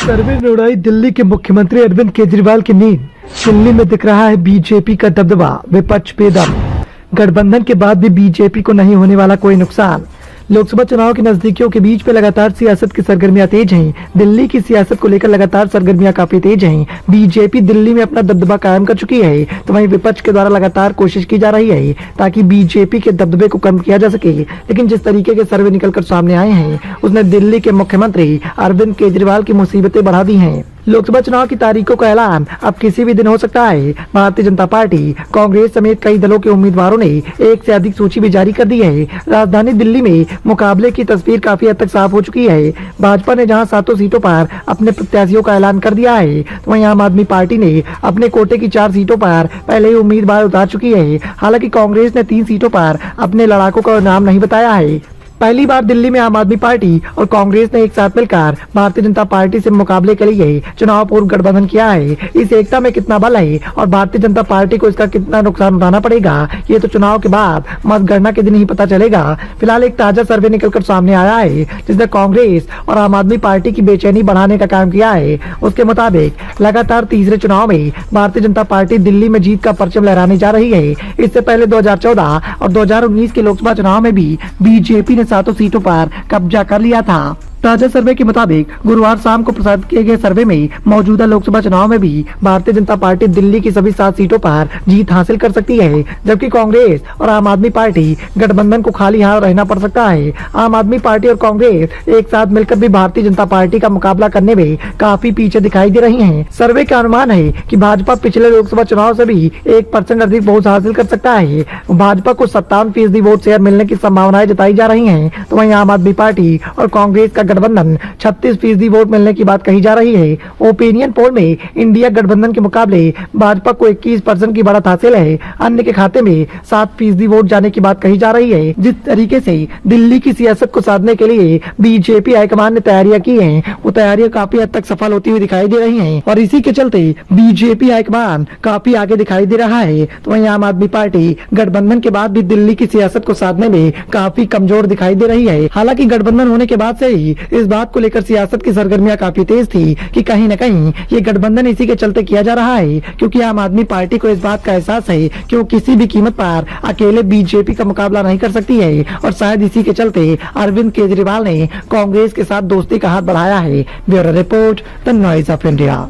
सर्वे ने उड़ाई दिल्ली के मुख्यमंत्री अरविंद केजरीवाल की नींद। दिल्ली में दिख रहा है बीजेपी का दबदबा, विपक्ष बेदम। गठबंधन के बाद भी बीजेपी को नहीं होने वाला कोई नुकसान। लोकसभा चुनाव की नजदीकियों के बीच में लगातार सियासत की सरगर्मियां तेज हैं। दिल्ली की सियासत को लेकर लगातार सरगर्मियां काफी तेज हैं। बीजेपी दिल्ली में अपना दबदबा कायम कर चुकी है, तो वहीं विपक्ष के द्वारा लगातार कोशिश की जा रही है ताकि बीजेपी के दबदबे को कम किया जा सके। लेकिन जिस तरीके के सर्वे निकलकर सामने आए हैं, उसने दिल्ली के मुख्यमंत्री अरविंद केजरीवाल की मुसीबतें बढ़ा दी हैं। लोकसभा चुनाव की तारीखों का ऐलान अब किसी भी दिन हो सकता है। भारतीय जनता पार्टी, कांग्रेस समेत कई दलों के उम्मीदवारों ने एक से अधिक सूची भी जारी कर दी है। राजधानी दिल्ली में मुकाबले की तस्वीर काफी हद तक साफ हो चुकी है। भाजपा ने जहां 7 सीटों पर अपने प्रत्याशियों का ऐलान कर दिया है, तो वहीं आम आदमी पार्टी ने अपने कोटे की 4 सीटों पर पहले ही उम्मीदवार उतार चुकी है। हालांकि कांग्रेस ने 3 सीटों पर अपने लड़ाकों का नाम नहीं बताया है। पहली बार दिल्ली में आम आदमी पार्टी और कांग्रेस ने एक साथ मिलकर भारतीय जनता पार्टी से मुकाबले के लिए चुनाव पूर्व गठबंधन किया है। इस एकता में कितना बल है और भारतीय जनता पार्टी को इसका कितना नुकसान उठाना पड़ेगा, ये तो चुनाव के बाद मतगणना के दिन ही पता चलेगा। फिलहाल एक ताजा सर्वे निकलकर सामने आया है, जिसने कांग्रेस और आम आदमी पार्टी की बेचैनी बढ़ाने का काम किया है। उसके मुताबिक लगातार तीसरे चुनाव में भारतीय जनता पार्टी दिल्ली में जीत का परचम लहराने जा रही है। इससे पहले 2014 और 2019 के लोकसभा चुनाव में भी बीजेपी ने 7 सीटों पर कब्जा कर लिया था। ताजा सर्वे के मुताबिक गुरुवार शाम को प्रसारित किए गए सर्वे में मौजूदा लोकसभा चुनाव में भी भारतीय जनता पार्टी दिल्ली की सभी 7 सीटों पर जीत हासिल कर सकती है, जबकि कांग्रेस और आम आदमी पार्टी गठबंधन को खाली हाथ रहना पड़ सकता है। आम आदमी पार्टी और कांग्रेस एक साथ मिलकर भी भारतीय जनता पार्टी का मुकाबला करने में काफी पीछे दिखाई दे रही है। सर्वे का अनुमान है कि भाजपा पिछले लोकसभा चुनाव से भी 1% अधिक वोट हासिल कर सकता है। भाजपा को 57% वोट शेयर मिलने की संभावनाएं जताई जा रही है, तो वहीं आम आदमी पार्टी और कांग्रेस का गठबंधन 36% वोट मिलने की बात कही जा रही है। ओपिनियन पोल में इंडिया गठबंधन के मुकाबले भाजपा को 21% की बढ़त हासिल है। अन्य के खाते में 7% वोट जाने की बात कही जा रही है। जिस तरीके से दिल्ली की सियासत को साधने के लिए बीजेपी हाईकमान ने तैयारियां की हैं, वो तैयारियां काफी हद तक सफल होती हुई दिखाई दे रही हैं और इसी के चलते बीजेपी हाईकमान काफी आगे दिखाई दे रहा है। तो वहीं आम आदमी पार्टी गठबंधन के बाद भी दिल्ली की सियासत को साधने में काफी कमजोर दिखाई दे रही है। हालांकि गठबंधन होने के बाद से ही इस बात को लेकर सियासत की सरगर्मियां काफी तेज थी कि कहीं न कहीं ये गठबंधन इसी के चलते किया जा रहा है, क्योंकि आम आदमी पार्टी को इस बात का एहसास है कि वो किसी भी कीमत पर अकेले बीजेपी का मुकाबला नहीं कर सकती है और शायद इसी के चलते अरविंद केजरीवाल ने कांग्रेस के साथ दोस्ती का हाथ बढ़ाया है। Bureau report, the noise of India.